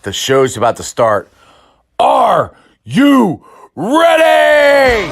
The show's about to start. Are you ready?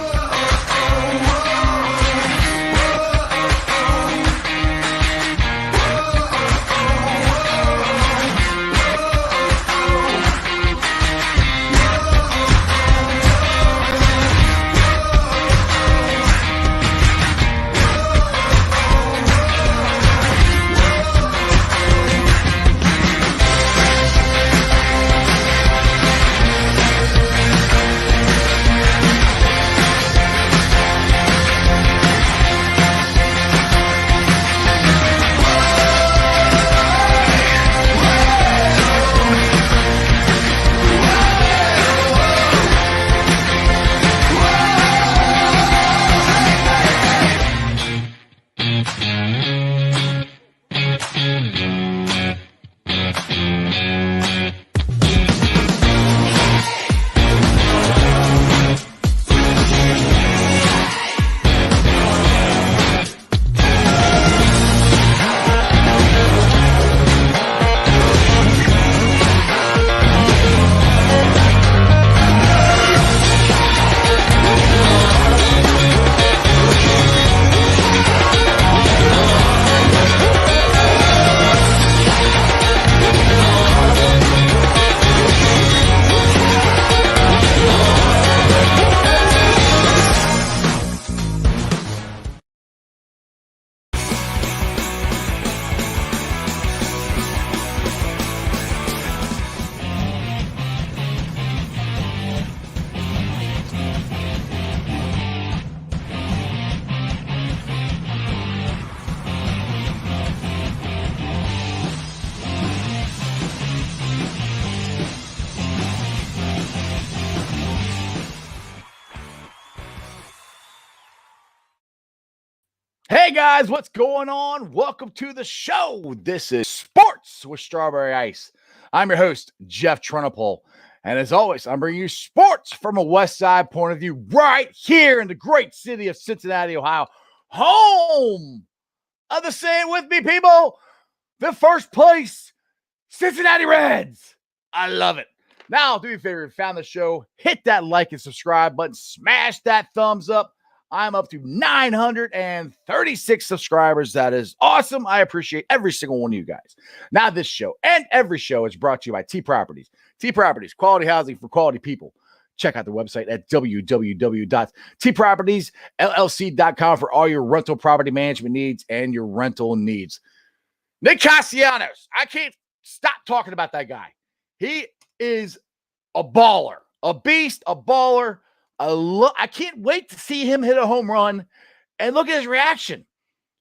Hey guys, what's going on? Welcome to the show. This is Sports with Strawberry Ice. I'm your host, Jeff Trunapole. And as always, I'm bringing you sports from a West Side point of view right here in the great city of Cincinnati, Ohio. Home of the, say it with me, people, the first place Cincinnati Reds. I love it. Now, do me a favor, if you found the show, hit that like and subscribe button, smash that thumbs up. I'm up to 936 subscribers. That is awesome. I appreciate every single one of you guys. Now, this show and every show is brought to you by T Properties. T Properties, quality housing for quality people. Check out the website at www.tpropertiesllc.com for all your rental property management needs and your rental needs. Nick Castellanos, I can't stop talking about that guy. He is a baller, a beast, a baller. I can't wait to see him hit a home run and look at his reaction.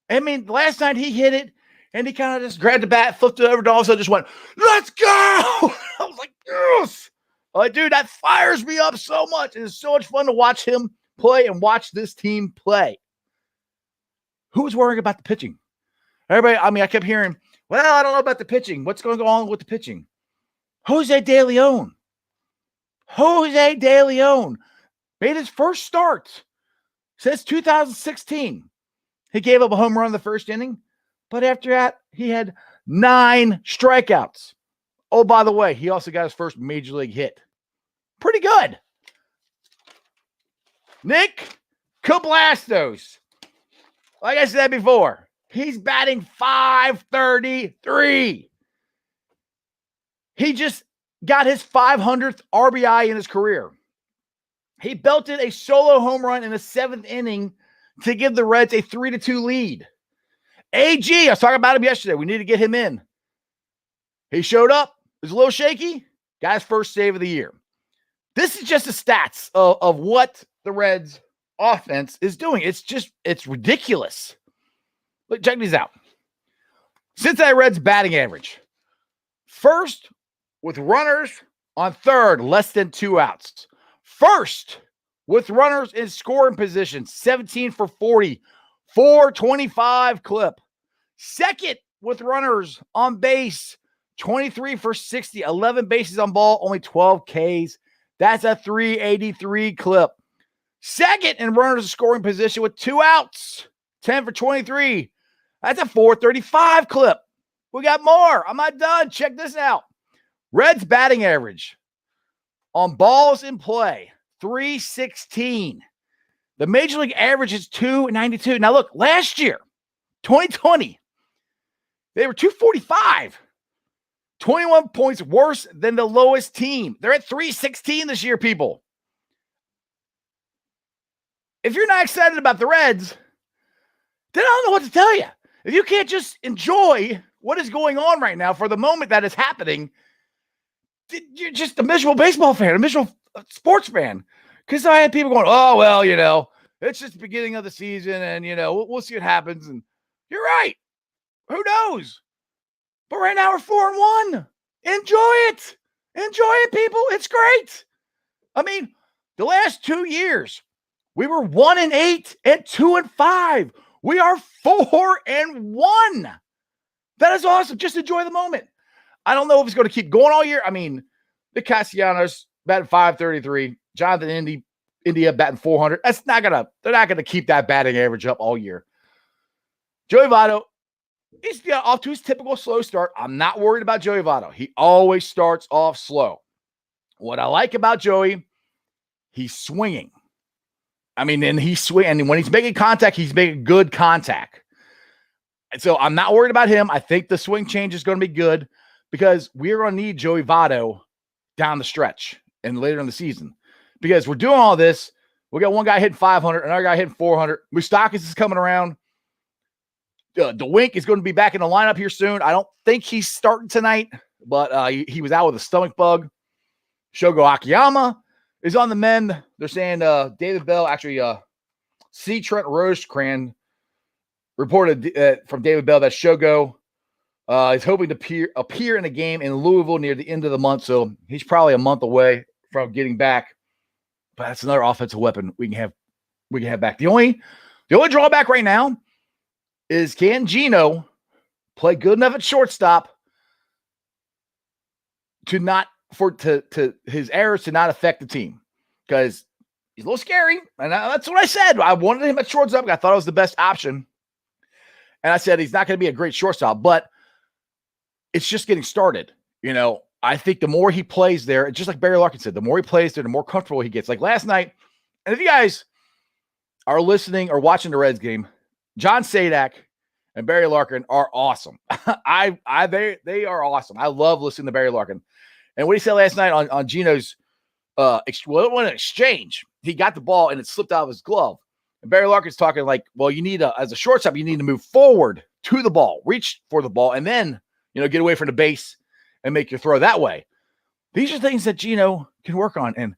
I mean, last night he hit it and he kind of just grabbed the bat, flipped it over, and all of a sudden just went, "Let's go!" I was like, yes. Like, dude, that fires me up so much. It is so much fun to watch him play and watch this team play. Who was worrying about the pitching? Everybody, I kept hearing, well, I don't know about the pitching. What's going on with the pitching? Jose De Leon. Made his first start since 2016. He gave up a home run in the first inning, but after that, he had 9 strikeouts. Oh, by the way, he also got his first major league hit. Pretty good. Nick Cablastos. Like I said before, he's batting .533. He just got his 500th RBI in his career. He belted a solo home run in the 7th inning to give the Reds a 3-2 lead. AG, I was talking about him yesterday. We need to get him in. He showed up. It was a little shaky. Got his first save of the year. This is just the stats of what the Reds offense is doing. It's ridiculous. Look, check these out. Cincinnati Reds batting average. First with runners on third, less than 2 outs. First, with runners in scoring position, 17 for 40, 425 clip. Second, with runners on base, 23 for 60, 11 bases on ball, only 12 Ks. That's a 383 clip. Second, in runners in scoring position with 2 outs, 10 for 23. That's a 435 clip. We got more. I'm not done. Check this out. Reds batting average on balls in play, 316. The major league average is 292. Now look, last year, 2020, they were 245. 21 points worse than the lowest team. They're at 316 this year, people. If you're not excited about the Reds, then I don't know what to tell you. If you can't just enjoy what is going on right now for the moment that is happening, you're just a miserable baseball fan, a miserable sports fan. Because I had people going, oh, well, it's just the beginning of the season and, we'll see what happens. And you're right. Who knows? But right now we're 4-1. Enjoy it. Enjoy it, people. It's great. I mean, the last 2 years, we were 1-8 and 2-5. We are 4-1. That is awesome. Just enjoy the moment. I don't know if it's going to keep going all year. I mean, the Castellanos batting .533, Jonathan India batting .400. They're not gonna keep that batting average up all year. Joey Votto, he's off to his typical slow start. I'm not worried about Joey Votto. He always starts off slow. What I like about Joey, he's swinging. I mean, and when he's making contact, he's making good contact. And so I'm not worried about him. I think the swing change is going to be good because we're going to need Joey Votto down the stretch and later in the season. Because we're doing all this. We got one guy hitting 500, another guy hitting 400. Moustakas is coming around. DeWink is going to be back in the lineup here soon. I don't think he's starting tonight, but he was out with a stomach bug. Shogo Akiyama is on the mend. They're saying David Bell, actually, C. Trent Rosecrans reported from David Bell that Shogo is hoping to appear in a game in Louisville near the end of the month. So he's probably a month away from getting back. But that's another offensive weapon we can have back. The only drawback right now is, can Geno play good enough at shortstop to his errors to not affect the team? Because he's a little scary, and that's what I said. I wanted him at shortstop. I thought it was the best option, and I said he's not going to be a great shortstop, but it's just getting started. I think the more he plays there, just like Barry Larkin said, the more he plays there, the more comfortable he gets. Like last night, and if you guys are listening or watching the Reds game, John Sadak and Barry Larkin are awesome. They are awesome. I love listening to Barry Larkin. And what he said last night on Geno's it wasn't an exchange. He got the ball and it slipped out of his glove. And Barry Larkin's talking like, well, as a shortstop, you need to move forward to the ball, reach for the ball, and then get away from the base and make your throw that way. These are things that Geno can work on. And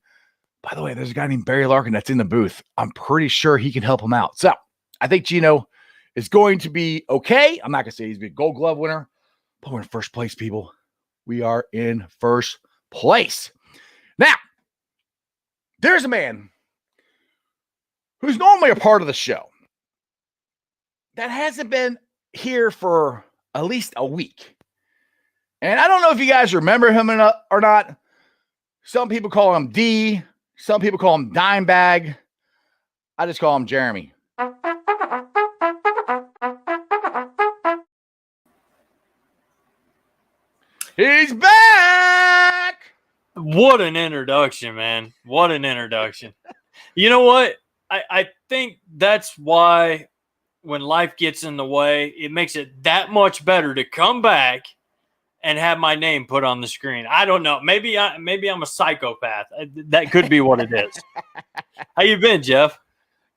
by the way, there's a guy named Barry Larkin that's in the booth. I'm pretty sure he can help him out. So I think Geno is going to be okay. I'm not going to say he's a Gold Glove winner, but we're in first place, people. We are in first place. Now, there's a man who's normally a part of the show that hasn't been here for at least a week. And I don't know if you guys remember him or not. Some people call him D. Some people call him Dimebag. I just call him Jeremy. He's back! What an introduction, man. What an introduction. You know what? I think that's why when life gets in the way, it makes it that much better to come back and have my name put on the screen. I don't know. Maybe I'm a psychopath. That could be what it is. How you been, Jeff?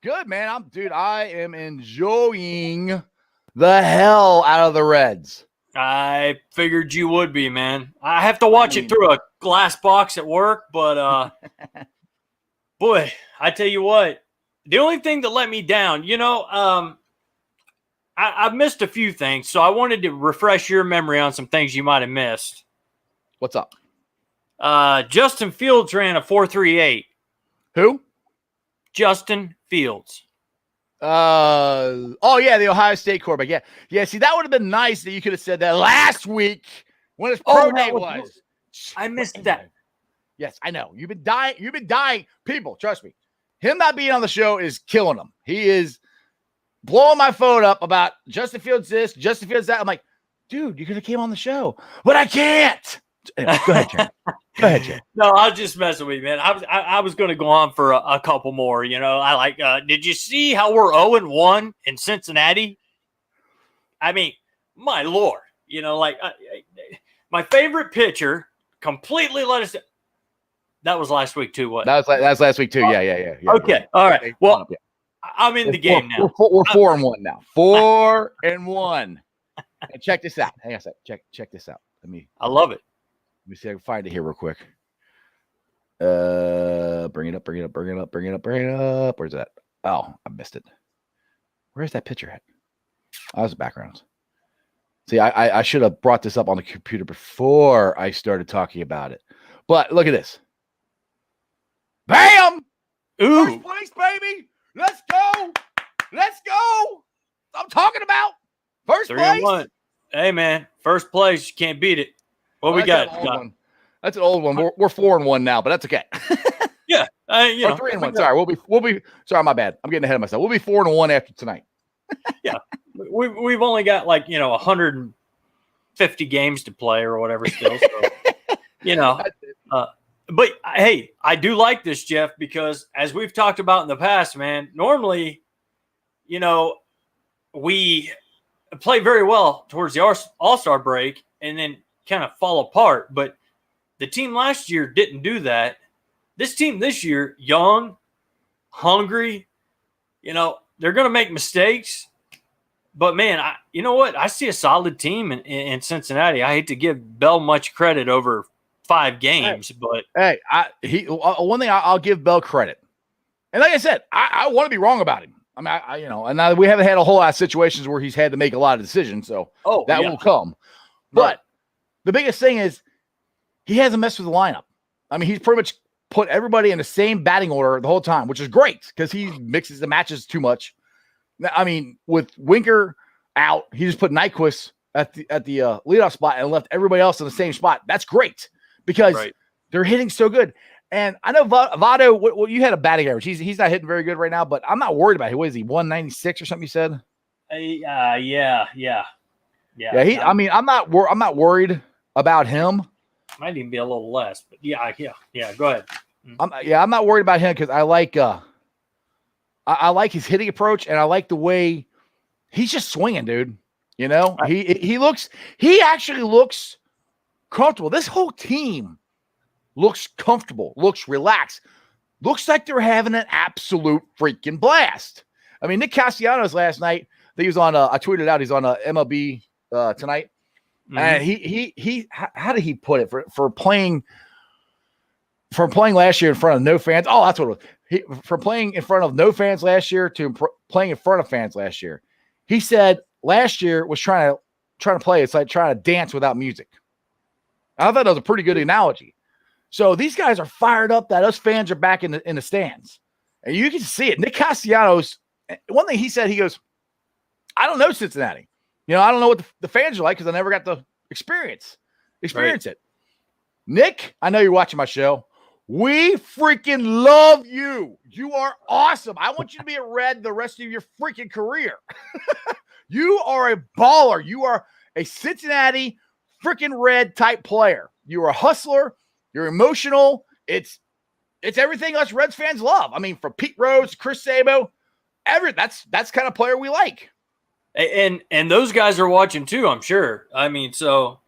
Good, man. I am enjoying the hell out of the Reds. I figured you would be, man. I have to watch it through a glass box at work, but boy, I tell you what, the only thing that let me down, I've missed a few things, so I wanted to refresh your memory on some things you might have missed. What's up? Justin Fields ran a 4.38. Who? Justin Fields. The Ohio State quarterback. Yeah. See, that would have been nice that you could have said that last week when his pro day was. I missed that. Yes, I know. You've been dying. People, trust me. Him not being on the show is killing him. He is blowing my phone up about Justin Fields this, Justin Fields that. I'm like, dude, you could have came on the show, but I can't. Anyway, go ahead, Jeremy. Go ahead, Jeremy. No, I was just messing with you, man. I was going to go on for a couple more. I like. Did you see how we're 0-1 in Cincinnati? I mean, my Lord. My favorite pitcher completely let us. That was last week too. What? That was last week too. Yeah. Okay. All right. Well, I'm in the game now. We're 4-1 now. 4-1. And check this out. Hang on a sec. Check this out. I love it. Let me see if I can find it here real quick. Bring it up. Where's that? Oh, I missed it. Where's that picture at? Oh, that was the background. See, I should have brought this up on the computer before I started talking about it. But look at this. Bam! Ooh. First place, baby. Let's go. I'm talking about first place. 3-1. Hey, man. First place. You can't beat it. What we got? That's an old one. We're 4-1 now, but that's okay. Yeah. 3-1. Sorry. We'll be. Sorry, my bad. I'm getting ahead of myself. We'll be 4-1 after tonight. Yeah. We've only got 150 games to play or whatever still. So, but hey, I do like this, Jeff, because as we've talked about in the past, man, normally, we play very well towards the All-Star break and then kind of fall apart. But the team last year didn't do that. This team this year, young, hungry, they're going to make mistakes. But, man, you know what? I see a solid team in Cincinnati. I hate to give Bell much credit over 5 games, but one thing I'll give Bell credit. And like I said, I want to be wrong about him. I mean, and we haven't had a whole lot of situations where he's had to make a lot of decisions, so that will come. But the biggest thing is he hasn't messed with the lineup. I mean, he's pretty much put everybody in the same batting order the whole time, which is great because he mixes the matches too much. I mean, with Winker out, he just put Nyquist at the leadoff spot and left everybody else in the same spot. That's great because they're hitting so good. And I know Votto, well, you had a batting average. He's not hitting very good right now, but I'm not worried about it. What is he, 196 or something you said? Yeah. I'm not worried about him. Might even be a little less, but yeah. Go ahead. I'm not worried about him because I like his hitting approach, and I like the way he's just swinging, dude. He actually looks comfortable. This whole team looks comfortable, looks relaxed, looks like they're having an absolute freaking blast. I mean, Nick Castellanos last night, he was on. I tweeted out he's on MLB tonight, and he how did he put it for playing last year in front of no fans? Oh, that's what it was. From playing in front of no fans last year to playing in front of fans last year. He said last year was trying to play. It's like trying to dance without music. I thought that was a pretty good analogy. So these guys are fired up that us fans are back in the stands. And you can see it. Nick Castellanos, one thing he said, he goes, I don't know Cincinnati. I don't know what the fans are like because I never got to experience it. Nick, I know you're watching my show. We freaking love you. You are awesome. I want you to be a Red the rest of your freaking career. You are a baller. You are a Cincinnati freaking Red type player. You are a hustler. You're emotional. It's everything us Reds fans love. I mean, from Pete Rose to Chris Sabo, that's kind of player we like. And those guys are watching too, I'm sure. I mean, so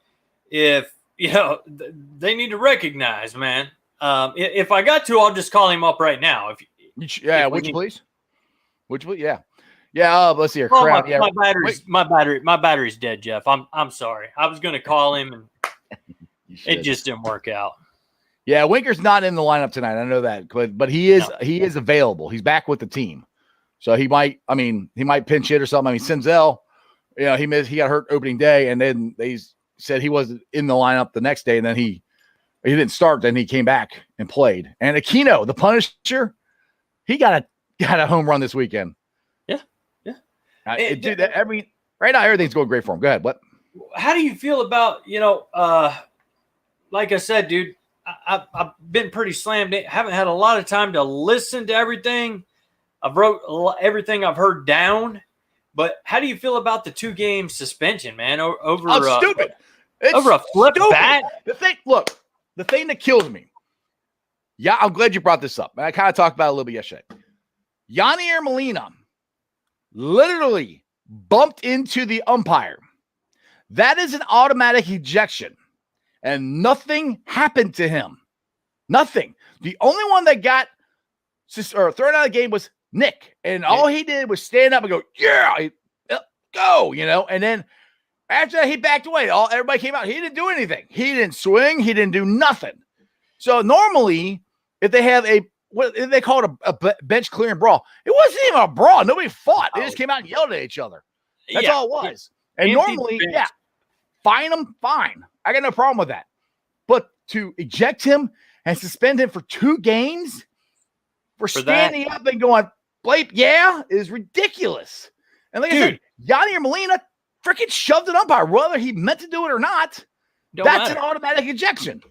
if they need to recognize, man. If I got to, I'll just call him up right now. Would you please? Yeah. Let's see here. Oh, my battery's dead, Jeff. I'm sorry. I was going to call him, and it just didn't work out. Yeah, Winker's not in the lineup tonight. I know that, but he is available. He's back with the team, so he might pinch hit or something. I mean, Senzel, he got hurt opening day, and then they said he wasn't in the lineup the next day, and then he didn't start. Then he came back and played. And Aquino, the Punisher, he got a home run this weekend. Yeah. Dude, right now everything's going great for him. Go ahead. What? How do you feel about like I said, dude? I've been pretty slammed in. Haven't had a lot of time to listen to everything. I've wrote everything I've heard down. But how do you feel about the 2-game suspension, man? Over stupid. It's over a flip stupid. bat. The thing that kills me. Yeah, I'm glad you brought this up. I kind of talked about it a little bit yesterday. Yadier Molina literally bumped into the umpire. That is an automatic ejection, and nothing happened to him. Nothing. The only one that got thrown out of the game was Nick, and all he did was stand up and go, "Yeah, go," and then after that he backed away. Everybody came out. He didn't do anything. He didn't swing. He didn't do nothing. So normally, if they have what they call it a bench clearing brawl, it wasn't even a brawl. Nobody fought. They just came out and yelled at each other. That's all it was. And normally, fine him, fine. I got no problem with that. But to eject him and suspend him for 2 games for standing up and going, "Blake, is ridiculous." And like I said, Yadier Molina freaking shoved an umpire, whether he meant to do it or not. That's an automatic ejection.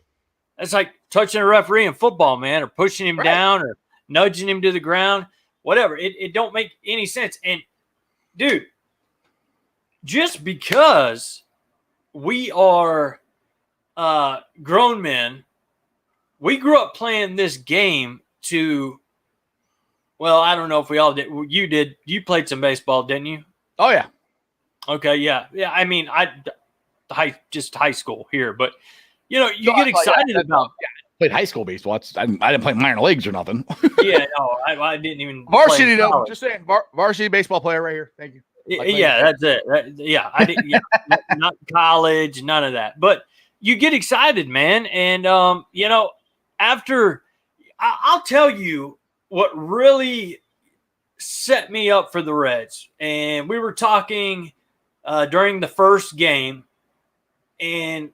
It's like touching a referee in football, man, or pushing him down or nudging him to the ground, whatever. It don't make any sense. And, dude, just because we are grown men, we grew up playing this game to, well, I don't know if we all did. You did. You played some baseball, didn't you? Oh, yeah. Okay, yeah. Yeah, I mean, just high school here, but – you get excited about. Yeah, I played high school baseball. I didn't play minor leagues or nothing. I didn't even. Varsity, though. Just saying, varsity baseball player right here. Thank you. That's it. I didn't. Not college, none of that. But you get excited, man, and after I'll tell you what really set me up for the Reds, and we were talking during the first game, and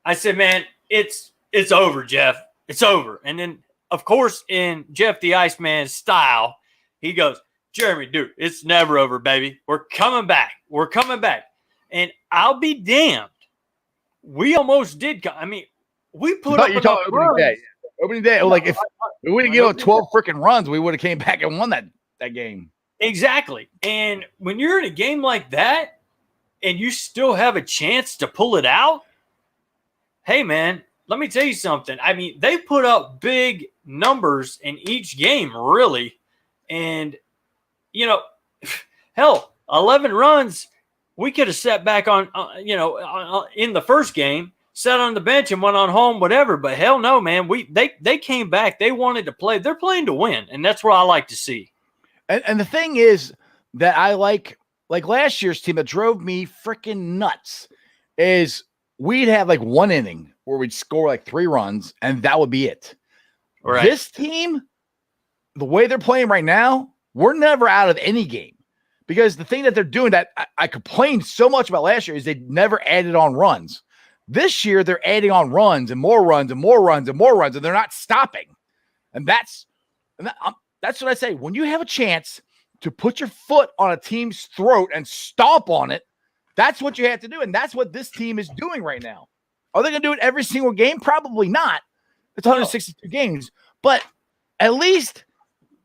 I said, "Man, it's over, Jeff. It's over." And then, of course, in Jeff the Iceman style, he goes, "Jeremy, dude, it's never over, baby. We're coming back. We're coming back." And I'll be damned. We almost did. I mean, we put up enough runs. Opening day. Like if we didn't give up 12 freaking runs, we would have came back and won that game. Exactly. And when you're in a game like that, and you still have a chance to pull it out. Hey, man, let me tell you something. I mean, they put up big numbers in each game, really. And, hell, 11 runs, we could have sat back on, in the first game, sat on the bench and went on home, whatever. But hell no, man. They came back. They wanted to play. They're playing to win, and that's what I like to see. And the thing is that I like last year's team that drove me freaking nuts is – we'd have like one inning where we'd score like 3 runs, and that would be it. Right. This team, the way they're playing right now, we're never out of any game. Because the thing that they're doing that I complained so much about last year is they never added on runs. This year, they're adding on runs and more runs and more runs and more runs, and they're not stopping. And that's what I say. When you have a chance to put your foot on a team's throat and stomp on it, that's what you have to do, and that's what this team is doing right now. Are they going to do it every single game? Probably not. It's 162 games, but at least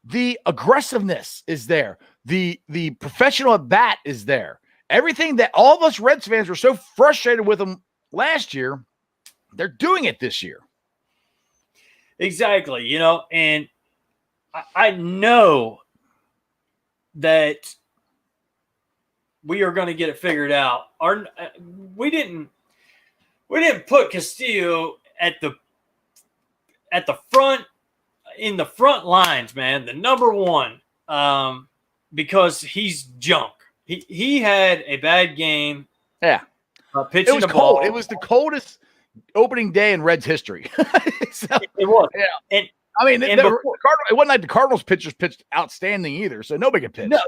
the aggressiveness is there. The professional at bat is there. Everything that all of us Reds fans were so frustrated with them last year, they're doing it this year. Exactly, and I know that we are going to get it figured out. We didn't put Castillo at the front in the front lines, man. The number one, because he's junk. He had a bad game. Yeah, pitching it was cold. It was the coldest opening day in Reds history. It was. Yeah, and I mean, it wasn't like the Cardinals pitchers pitched outstanding either, so nobody could pitch. No.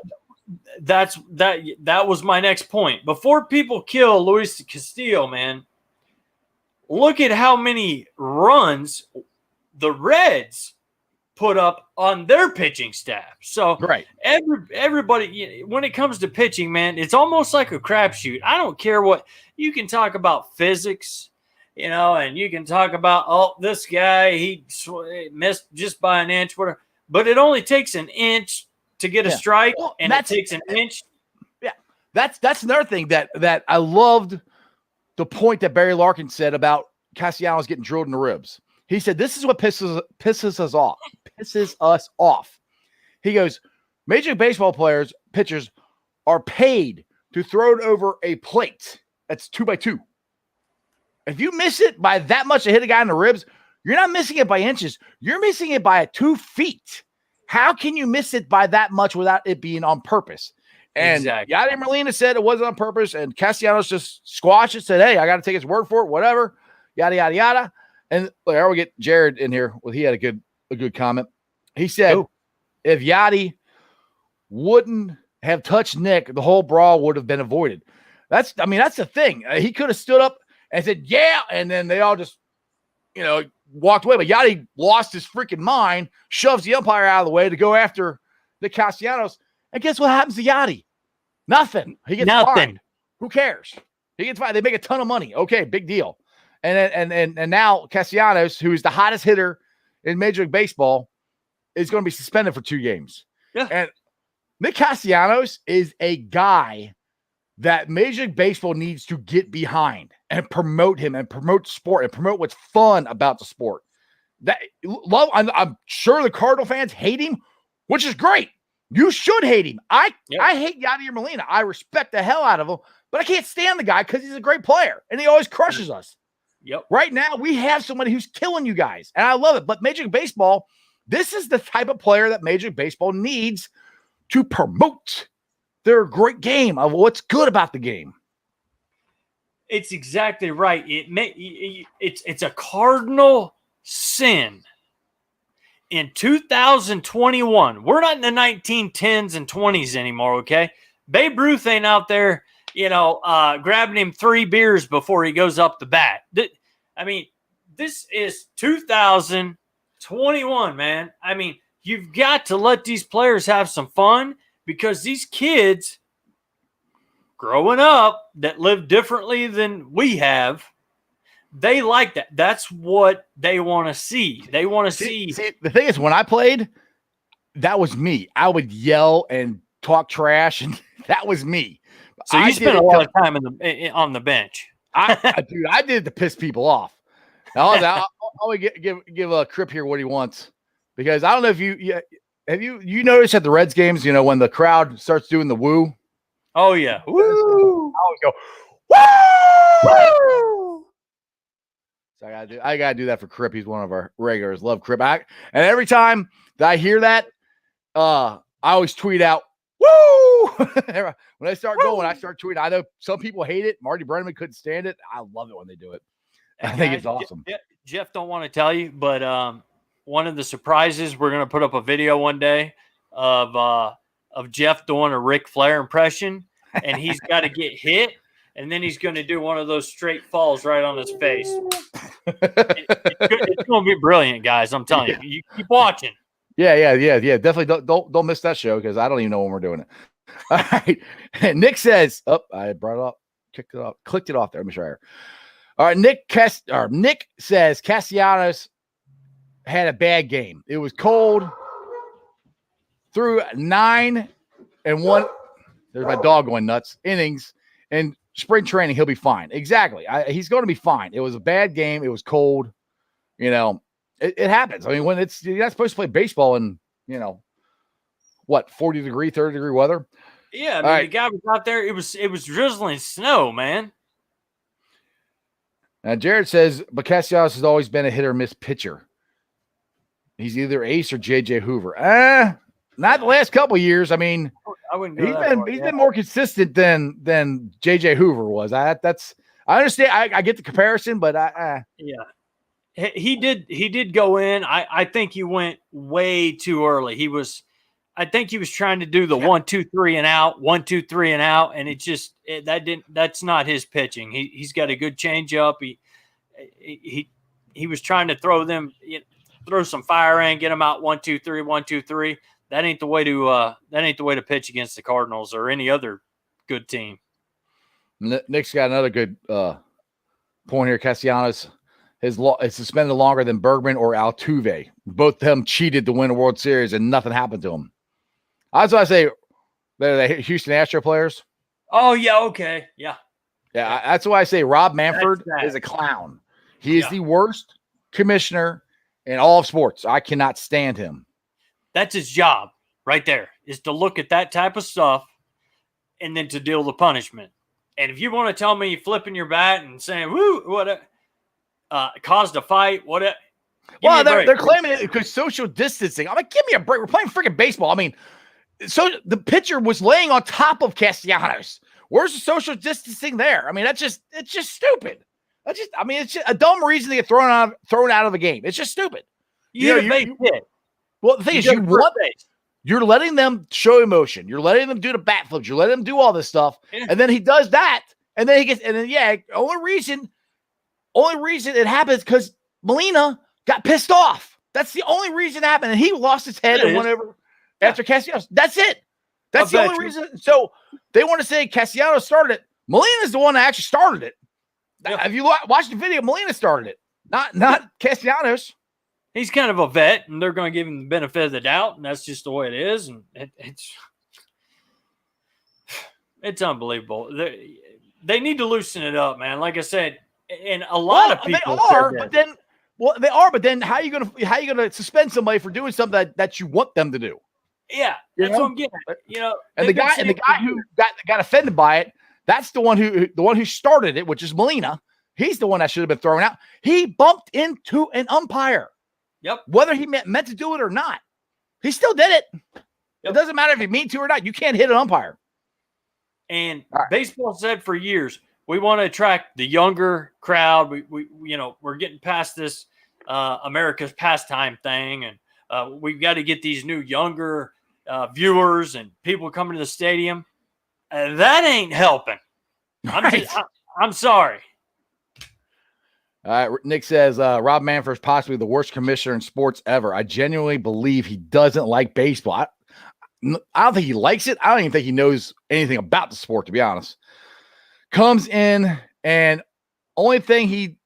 That was my next point. Before people kill Luis Castillo, man, look at how many runs the Reds put up on their pitching staff. So everybody, when it comes to pitching, man, it's almost like a crapshoot. I don't care what you can talk about physics, and you can talk about, this guy, he missed just by an inch, whatever. But it only takes an inch to get a strike, and that takes an inch. Yeah, that's another thing that I loved the point that Barry Larkin said about Castellanos getting drilled in the ribs. He said, this is what pisses us off. He goes, Major League Baseball pitchers are paid to throw it over a plate that's 2x2. If you miss it by that much to hit a guy in the ribs, you're not missing it by inches. You're missing it by 2 feet. How can you miss it by that much without it being on purpose? And Exactly. Yadier Molina said it wasn't on purpose, and Castellanos just squashed it, said, hey, I got to take his word for it, whatever, yada, yada, yada. And look, I will get Jared in here. Well, he had a good comment. He said, if Yadi wouldn't have touched Nick, the whole brawl would have been avoided. That's the thing. He could have stood up and said, yeah, and then they all just, walked away. But Yadi lost his freaking mind, shoves the umpire out of the way to go after the Castellanos. And guess what happens to Yadi? Nothing. He gets fined. Who cares? He gets fined. They make a ton of money. Okay, big deal. And now Castellanos, who is the hottest hitter in Major League Baseball, is going to be suspended for 2 games. Yeah. And Nick Castellanos is a guy that Major League Baseball needs to get behind and promote him and promote sport and promote what's fun about the sport. I'm sure the Cardinal fans hate him, which is great. You should hate him. I hate Yadier Molina. I respect the hell out of him, but I can't stand the guy because he's a great player and he always crushes us. Yep. Right now, we have somebody who's killing you guys, and I love it. But Major League Baseball, this is the type of player that Major League Baseball needs to promote their great game of what's good about the game. It's exactly right. It's a cardinal sin. In 2021, we're not in the 1910s and 20s anymore, okay? Babe Ruth ain't out there, grabbing him 3 beers before he goes up the bat. This is 2021, man. You've got to let these players have some fun because these kids growing up that live differently than we have, they like that. That's what they want to see. They want to see. The thing is, when I played, that was me. I would yell and talk trash, and that was me. So you spent a lot of time on the bench. I did it to piss people off. I'll give a Crip here what he wants, because I don't know if you noticed at the Reds games, when the crowd starts doing the woo. Oh yeah, woo! I always go woo! So I gotta do that for Crip. He's one of our regulars. Love Crip. And every time that I hear that, I always tweet out woo! When I start going, I start tweeting. I know some people hate it. Marty Brenneman couldn't stand it. I love it when they do it. I think it's awesome. Jeff don't want to tell you, but one of the surprises, we're going to put up a video one day of Jeff doing a Ric Flair impression, and he's got to get hit, and then he's going to do one of those straight falls right on his face. It's going to be brilliant, guys. I'm telling you. You keep watching. Yeah. Definitely don't miss that show, because I don't even know when we're doing it. All right. And Nick says, I brought it up, clicked it off there. Let me try here. All right, Nick says Castellanos had a bad game. It was cold. Through 9 and 1. There's my dog going nuts. Innings and spring training, he'll be fine. Exactly. He's going to be fine. It was a bad game. It was cold. It happens. When you're not supposed to play baseball in 40 degree, 30 degree weather. Yeah, the guy was out there. It was drizzling snow, man. Now, Jared says, but Castellanos has always been a hit or miss pitcher. He's either Ace or J.J. Hoover. Not the last couple of years. I wouldn't go he's been more consistent than J.J. Hoover was. I understand. I get the comparison, but yeah, he did go in. I think he went way too early. I think he was trying to do the 1, 2, 3 and out, 1, 2, 3 and out, and that's not his pitching. He's got a good changeup. He was trying to throw some fire in, get him out 1, 2, 3, 1, 2, 3. That ain't the way to pitch against the Cardinals or any other good team. Nick's got another good point here. Castellanos is suspended longer than Bergman or Altuve. Both of them cheated to win a World Series, and nothing happened to them. That's why I say they're the Houston Astro players. Oh, yeah, okay. Yeah. Yeah, that's why I say Rob Manfred That's is a clown. He is Yeah. the worst commissioner in all of sports. I cannot stand him. That's his job right there, is to look at that type of stuff and then to deal the punishment. And if you want to tell me flipping your bat and saying, woo, what caused a fight, what Well, they're claiming it because social distancing. I'm like, give me a break. We're playing freaking baseball. I mean, so the pitcher was laying on top of Castellanos. Where's the social distancing there? I mean, it's just stupid. It's just a dumb reason to get thrown out of the game. It's just stupid. Well, the thing is, you're letting them show emotion. You're letting them do the bat flips. You're letting them do all this stuff, and then he does that, and then only reason it happens because Molina got pissed off. That's the only reason it happened, and he lost his head and went over after Castellanos. That's it. That's the only reason. So they want to say Castellanos started it. Molina's the one that actually started it. Yeah. If you watched the video, Molina started it, not Castellanos. He's kind of a vet, and they're going to give him the benefit of the doubt, and that's just the way it is. And it's unbeliable. They need to loosen it up, man. Like I said, and a lot of people they are, but then how are you gonna suspend somebody for doing something that you want them to do? Yeah, that's what I'm getting at. And the guy who got offended by it, that's the one who started it, which is Molina. He's the one that should have been thrown out. He bumped into an umpire. Yep. Whether he meant to do it or not, he still did it. Yep. It doesn't matter if he mean to or not. You can't hit an umpire. And baseball said for years, we want to attract the younger crowd. We're getting past this America's pastime thing, and we've got to get these new younger viewers and people coming to the stadium. That ain't helping. I'm sorry. All right, Nick says Rob Manfred is possibly the worst commissioner in sports ever. I genuinely believe he doesn't like baseball. I don't think he likes it. I don't even think he knows anything about the sport, to be honest. Comes in, and only thing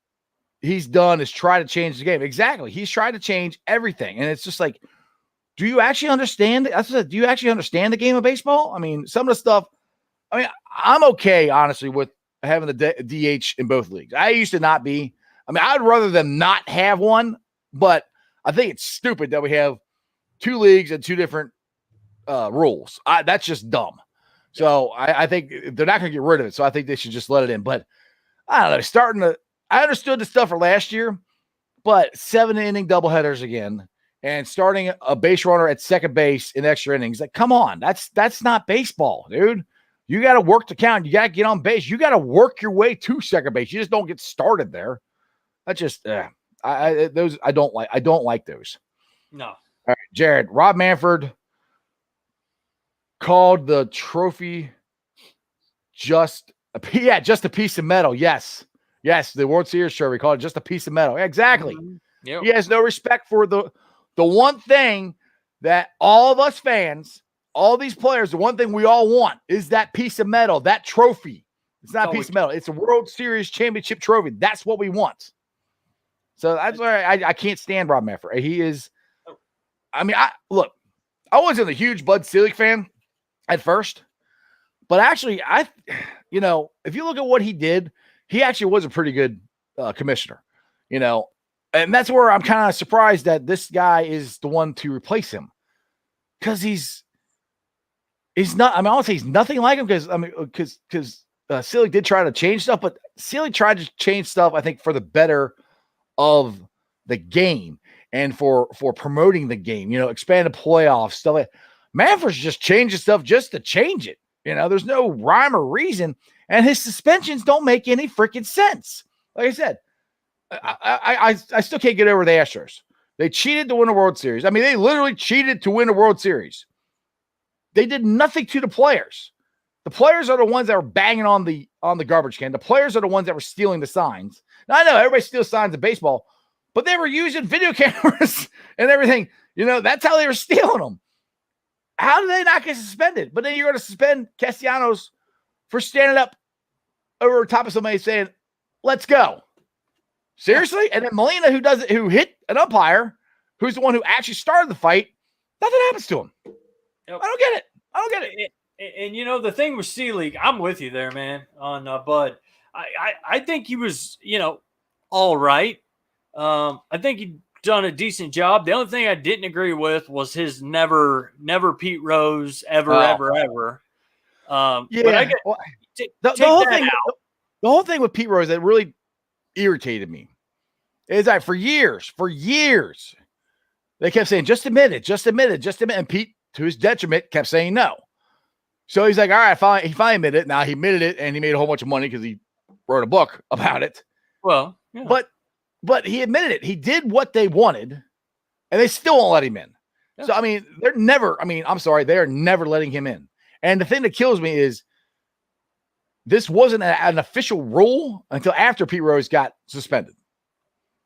he's done is try to change the game. Exactly. He's tried to change everything. And it's just like, do you actually understand? Do you actually understand the game of baseball? I mean, some of the stuff, I'm okay, honestly, with having the DH in both leagues. I used to not be. I'd rather them not have one, but I think it's stupid that we have two leagues and two different rules. That's just dumb. So I think they're not going to get rid of it. So I think they should just let it in. But I don't know. I understood the stuff for last year, but 7-inning doubleheaders again and starting a base runner at second base in extra innings. Like, come on, that's not baseball, dude. You got to work the count. You got to get on base. You got to work your way to second base. You just don't get started there. That's just those I don't like. I don't like those. No. All right, Jared. Rob Manfred called the trophy just a piece of metal. Yes, the World Series trophy called it just a piece of metal. Exactly. Mm-hmm. Yep. He has no respect for the one thing that all of us fans, all these players, the one thing we all want is that piece of metal, that trophy. It's not a piece of metal. It's a World Series championship trophy. That's what we want. So that's why I can't stand Rob Manfred. He is. I wasn't a huge Bud Selig fan at first, but actually, if you look at what he did, he actually was a pretty good commissioner. And that's where I'm kind of surprised that this guy is the one to replace him, because he's not. I won't say he's nothing like him, because Selig did try to change stuff, but Selig tried to change stuff, I think, for the better of the game and for promoting the game, expand the playoffs, stuff like that. Manfred's just changing stuff just to change it. There's no rhyme or reason, and his suspensions don't make any freaking sense. Like I said, I still can't get over the Astros. They cheated to win a World Series. They literally cheated to win a World Series. They did nothing to the players. The players are the ones that were banging on the garbage can. The players are the ones that were stealing the signs. Now, I know everybody steals signs in baseball, but they were using video cameras and everything. That's how they were stealing them. How did they not get suspended? But then you're going to suspend Castellanos for standing up over top of somebody saying, "Let's go." Seriously? And then Molina, who hit an umpire, who's the one who actually started the fight, nothing happens to him. Yep. I don't get it. And the thing with Selig, I'm with you there, man, on Bud. I think he was, all right. I think he done a decent job. The only thing I didn't agree with was his never Pete Rose ever. But I Yeah. get Well, take the whole that thing, out. the whole thing with Pete Rose that really irritated me is that for years, they kept saying, just admit it. And Pete, to his detriment, kept saying no. So he's like, all right, fine. He finally admitted it. Now he admitted it, and he made a whole bunch of money because he wrote a book about it. Well, yeah. But he admitted it. He did what they wanted, and they still won't let him in. Yeah. So, I mean, I'm sorry, they are never letting him in. And the thing that kills me is this wasn't an official rule until after Pete Rose got suspended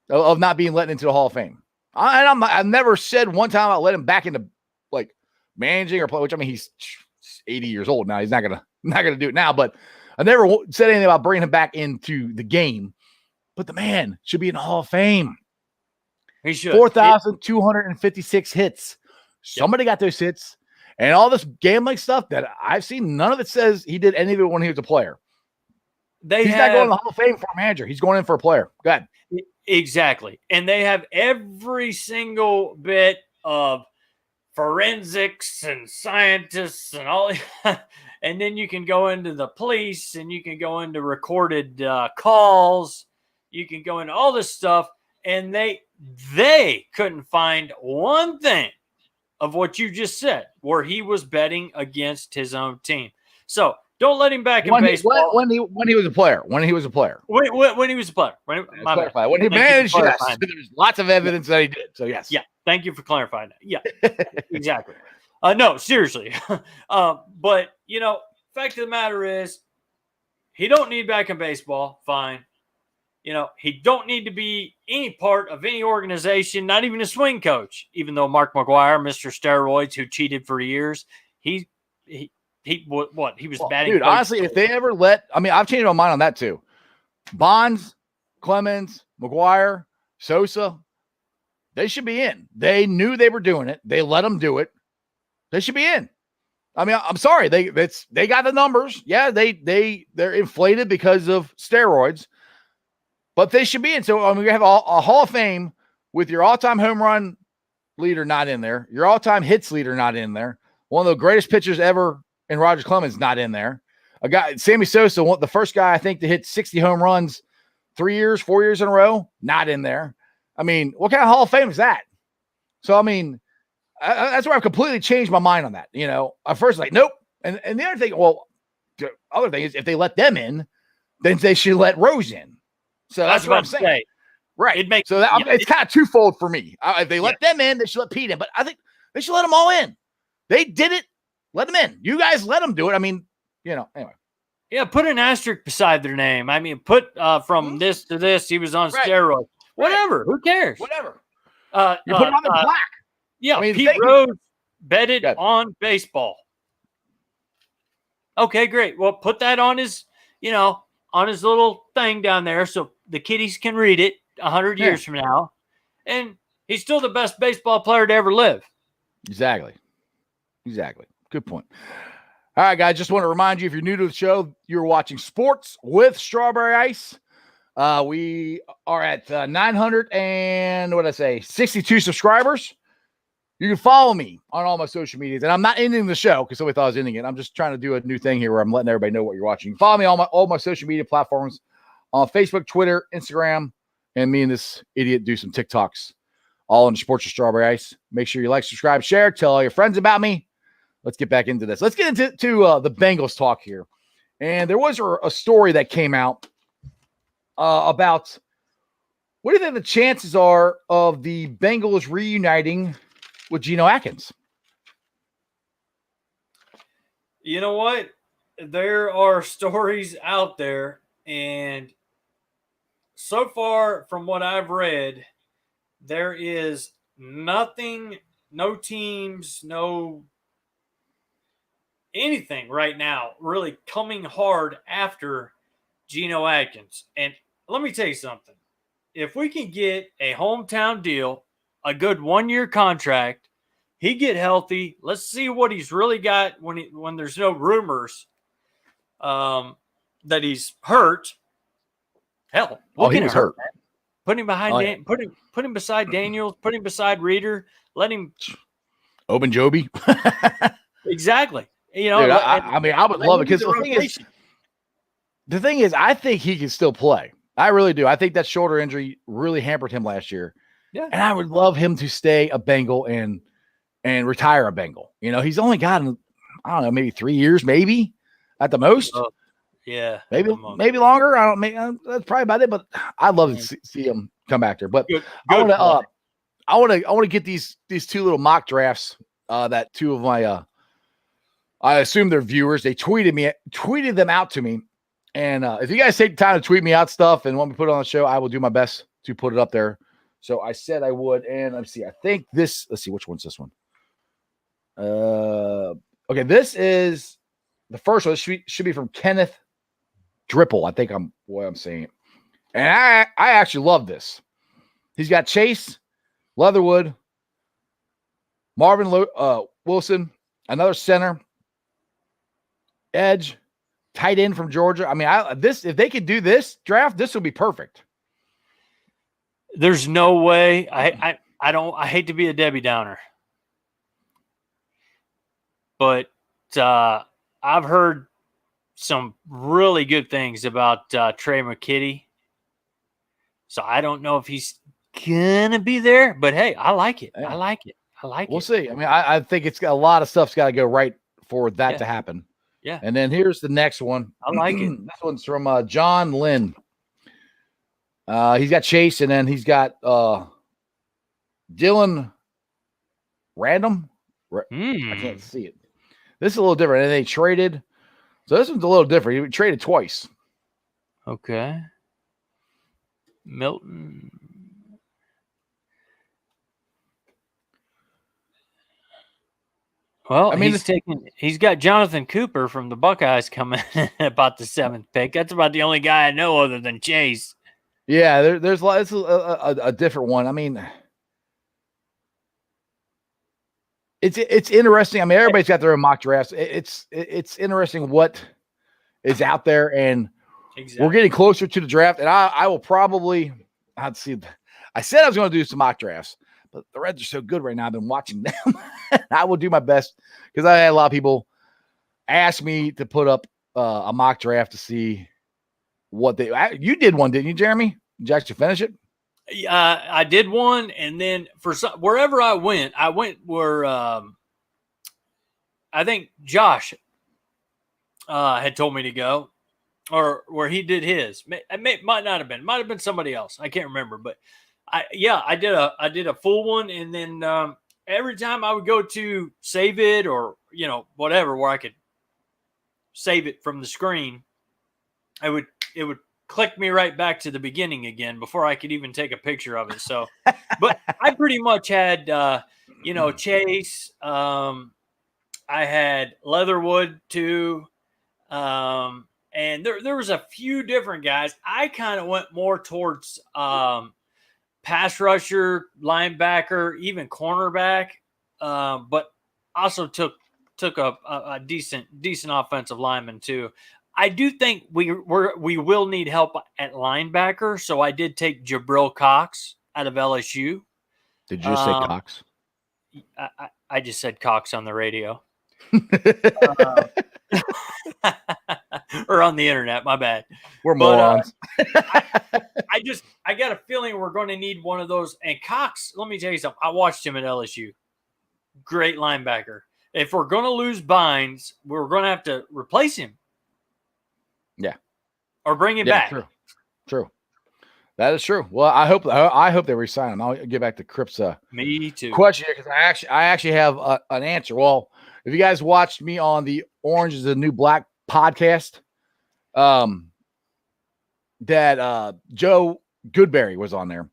of not being let into the Hall of Fame. I've never said one time I'll let him back into like managing or play, which I mean, he's 80 years old now. He's not gonna do it now, but I never said anything about bringing him back into the game. But the man should be in the Hall of Fame. He should. 4,256 hits. Somebody got those hits. And all this gambling stuff that I've seen, none of it says he did any of it when he was a player. He's not going to the Hall of Fame for a manager. He's going in for a player. Go ahead. Exactly. And they have every single bit of forensics and scientists and all. And then you can go into the police and you can go into recorded calls. You can go into all this stuff. And they couldn't find one thing of what you just said, where he was betting against his own team. So don't let him back in baseball. When he was a player. When he was a player. When he was a player. When he managed, yes. There's lots of evidence that he did. So, yes. Yeah. Thank you for clarifying that. Yeah, exactly. No, seriously. But, fact of the matter is he don't need back in baseball. Fine. He don't need to be any part of any organization, not even a swing coach, even though Mark McGwire, Mr. Steroids, who cheated for years, he was batting. Dude, honestly, if they ever I've changed my mind on that too. Bonds, Clemens, McGwire, Sosa, they should be in. They knew they were doing it. They let them do it. They should be in. I mean, I'm sorry. They got the numbers. Yeah, they're inflated because of steroids. But they should be in. So, we have a Hall of Fame with your all-time home run leader not in there, your all-time hits leader not in there, one of the greatest pitchers ever in Roger Clemens not in there, a guy, Sammy Sosa, the first guy I think to hit 60 home runs 4 years in a row, not in there. I mean, what kind of Hall of Fame is that? So, I mean, that's where I've completely changed my mind on that. At first, like, nope. And the other thing, the other thing is if they let them in, then they should let Rose in. So that's what I'm saying. Right. It's kind of twofold for me. If they let them in, they should let Pete in. But I think they should let them all in. They did it. Let them in. You guys let them do it. I mean, anyway. Yeah, put an asterisk beside their name. I mean, put from this to this, he was on steroids. Whatever. Right. Who cares? Whatever. You put it on the plaque. Yeah, Pete Rose betted on baseball. Okay, great. Well, put that on his, on his little thing down there so the kiddies can read it 100 years from now. And he's still the best baseball player to ever live. Exactly. Good point. All right, guys, just want to remind you, if you're new to the show, you're watching Sports with Strawberry Ice. We are at 962 subscribers. You can follow me on all my social medias. And I'm not ending the show because somebody thought I was ending it. I'm just trying to do a new thing here where I'm letting everybody know what you're watching. You can follow me on all my social media platforms on Facebook, Twitter, Instagram, and me and this idiot do some TikToks all on Sports with Strawberry Ice. Make sure you like, subscribe, share, tell all your friends about me. Let's get back into this. Let's get into the Bengals talk here. And there was a story that came out about what do you think the chances are of the Bengals reuniting with Geno Atkins? You know what? There are stories out there, and so far from what I've read, there is nothing, no teams, no anything right now really coming hard after Geno Atkins. And let me tell you something. If we can get a hometown deal, a good 1-year contract, he get healthy. Let's see what he's really got when there's no rumors that he's hurt. Hell, he was hurt. Put him behind put him beside Daniels, put him beside Reeder, let him Open Joby. exactly. You know, Dude, I mean, I would love it because the thing is, I think he can still play. I really do. I think that shoulder injury really hampered him last year. Yeah. And I would love him to stay a Bengal and retire a Bengal. You know, he's only gotten, I don't know, maybe 3 years, maybe at the most. Yeah. Maybe longer. That's probably about it. But I'd love to see him come back there. But good I want to get these two little mock drafts that two of my I assume they're viewers. They tweeted them out to me. And if you guys take the time to tweet me out stuff and want me to put it on the show, I will do my best to put it up there. So I said I would. And let's see. I think let's see, which one's this one? Okay, this is the first one. This should be from Kenneth Dripple. I think I'm saying it. And I actually love this. He's got Chase, Leatherwood, Marvin Wilson, another center, edge, tight end from Georgia. I mean, if they could do this draft, this would be perfect. There's no way. I hate to be a Debbie Downer, but I've heard some really good things about Trey McKitty. So I don't know if he's gonna be there, but hey, I like it. I like it. We'll see. I mean, I think it's got a lot of stuff's got to go right for that to happen. Yeah. And then here's the next one. I like it. This one's from John Lynn. He's got Chase, and then he's got Dylan Random. I can't see it. This is a little different. And they traded. So this one's a little different. He traded twice. Okay. Milton. Well, I mean, he's got Jonathan Cooper from the Buckeyes coming about the 7th pick. That's about the only guy I know other than Chase. Yeah, there's it's a different one. I mean, it's interesting. I mean, everybody's got their own mock drafts. It's interesting what is out there, and we're getting closer to the draft. And I will probably see. I said I was going to do some mock drafts, but the Reds are so good right now. I've been watching them. I will do my best because I had a lot of people ask me to put up a mock draft to see what you did one, didn't you, Jeremy? Did you actually finish it? I did one, and then wherever I went where I think Josh had told me to go, or where he did his. Might not have been. Might have been somebody else. I can't remember, but I did a full one, and then every time I would go to save it or whatever where I could save it from the screen, it would click me right back to the beginning again before I could even take a picture of it. So, but I pretty much had Chase. I had Leatherwood too, and there was a few different guys. I kind of went more towards pass rusher, linebacker, even cornerback, but also took a decent offensive lineman too. I do think we will need help at linebacker, so I did take Jabril Cox out of LSU. Did you just say Cox? I just said Cox on the radio. Or on the internet, my bad. We're morons. I got a feeling we're going to need one of those. And Cox, let me tell you something. I watched him at LSU. Great linebacker. If we're going to lose Bynes, we're going to have to replace him. Yeah. Or bring him back. True. That is true. Well, I hope they resign him. I'll get back to Crip's me too question here because I actually have an answer. Well, if you guys watched me on the Orange is the New Black podcast, that Joe Goodberry was on there,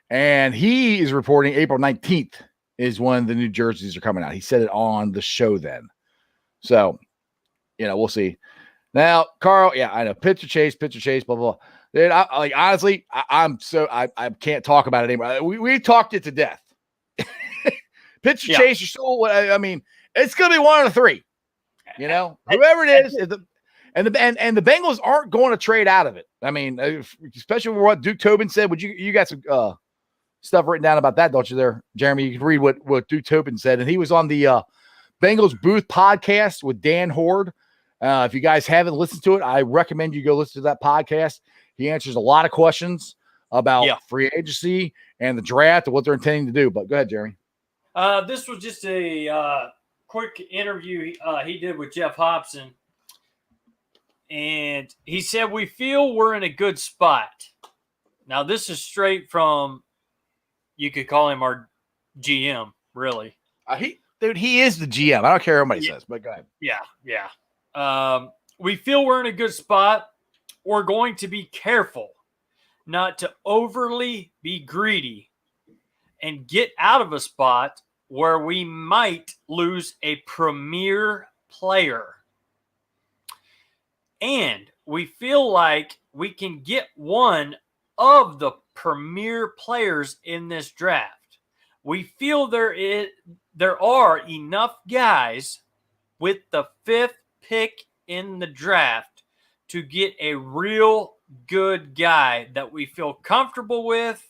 and he is reporting April 19th is when the new jerseys are coming out. He said it on the show then. So, we'll see. Now, Carl, yeah, I know. Pitcher chase, blah, blah, blah. Dude, honestly, I can't talk about it anymore. We talked it to death. Pitcher chase, you're still, I mean, it's going to be one of the three. Whoever it is, And the Bengals aren't going to trade out of it. I mean, especially with what Duke Tobin said. Would you got some stuff written down about that, don't you there, Jeremy? You can read what Duke Tobin said. And he was on the Bengals Booth podcast with Dan Horde. If you guys haven't listened to it, I recommend you go listen to that podcast. He answers a lot of questions about free agency and the draft and what they're intending to do. But go ahead, Jeremy. This was just a quick interview he did with Jeff Hobson. And he said, we feel we're in a good spot. Now, this is straight from, you could call him our GM, really. He is the GM. I don't care what anybody says, but go ahead. Yeah. We feel we're in a good spot. We're going to be careful not to overly be greedy and get out of a spot where we might lose a premier player. And we feel like we can get one of the premier players in this draft. We feel there are enough guys with the 5th pick in the draft to get a real good guy that we feel comfortable with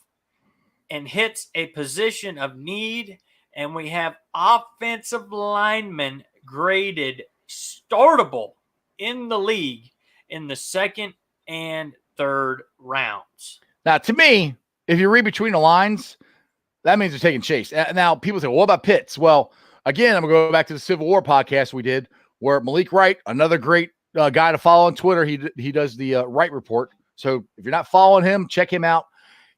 and hits a position of need. And we have offensive linemen graded startable in the league in the 2nd and 3rd rounds. Now, to me, if you read between the lines, that means they're taking Chase. Now, people say, well, what about Pitts? Well, again, I'm going to go back to the Civil War podcast we did where Malik Wright, another great guy to follow on Twitter, he does the Wright Report. So if you're not following him, check him out.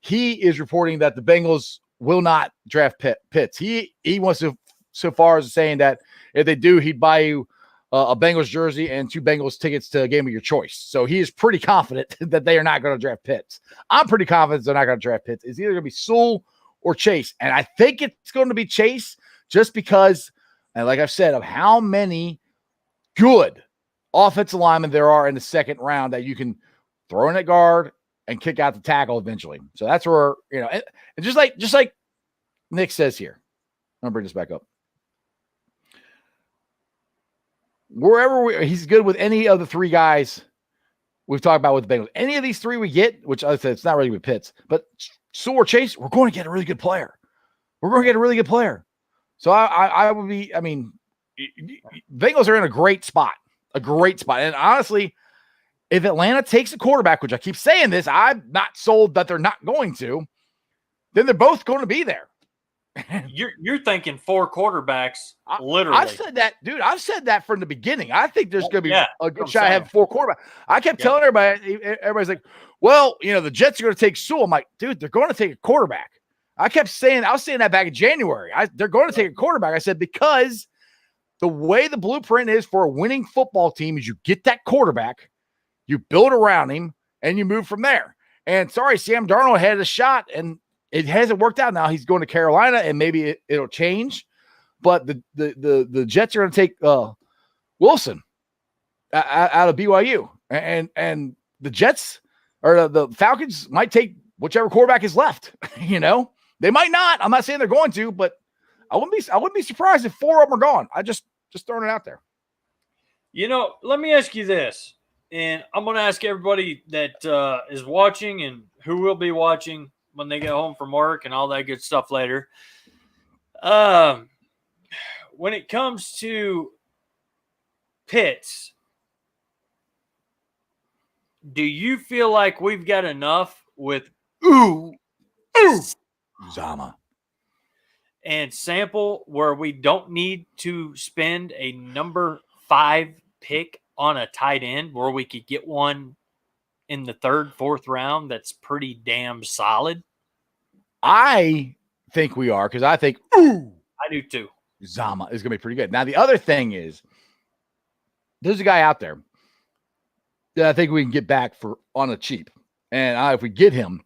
He is reporting that the Bengals will not draft Pitts. He wants to, so far as saying that if they do, he'd buy you a Bengals jersey and 2 Bengals tickets to a game of your choice. So he is pretty confident that they are not going to draft Pitts. I'm pretty confident they're not going to draft Pitts. It's either going to be Sewell or Chase. And I think it's going to be Chase just because, and like I've said, of how many good offensive linemen there are in the 2nd round that you can throw in at guard and kick out the tackle eventually. So that's where, and just like Nick says here, I'm going to bring this back up. He's good with any of the 3 guys we've talked about with the Bengals. Any of these 3 we get, which I said it's not really with Pitts, but Sewell or Chase, we're going to get a really good player. So I would be, Bengals are in a great spot. And honestly, if Atlanta takes a quarterback, which I keep saying this, I'm not sold that they're not going to, then they're both going to be there. You're thinking 4 quarterbacks, literally. I've said that, dude. I've said that from the beginning. I think there's going to be a good shot at having 4 quarterbacks. I kept telling everybody's like, well, the Jets are going to take Sewell. I'm like, dude, they're going to take a quarterback. I was saying that back in January. They're going to take a quarterback. I said, because the way the blueprint is for a winning football team is you get that quarterback, you build around him, and you move from there. And sorry, Sam Darnold had a shot, and it hasn't worked out. Now he's going to Carolina, and maybe it'll change. But the Jets are going to take Wilson out of BYU, and the Jets or the Falcons might take whichever quarterback is left. They might not. I'm not saying they're going to, but I wouldn't be surprised if 4 of them are gone. I just throwing it out there. Let me ask you this, and I'm going to ask everybody that is watching and who will be watching when they get home from work and all that good stuff later. When it comes to Pitts, do you feel like we've got enough with Zama and Sample where we don't need to spend a number 5 pick on a tight end where we could get one in the 3rd, 4th round that's pretty damn solid? I think we are, because I think I do too. Zama is going to be pretty good. Now, the other thing is there's a guy out there that I think we can get back for on a cheap. And if we get him,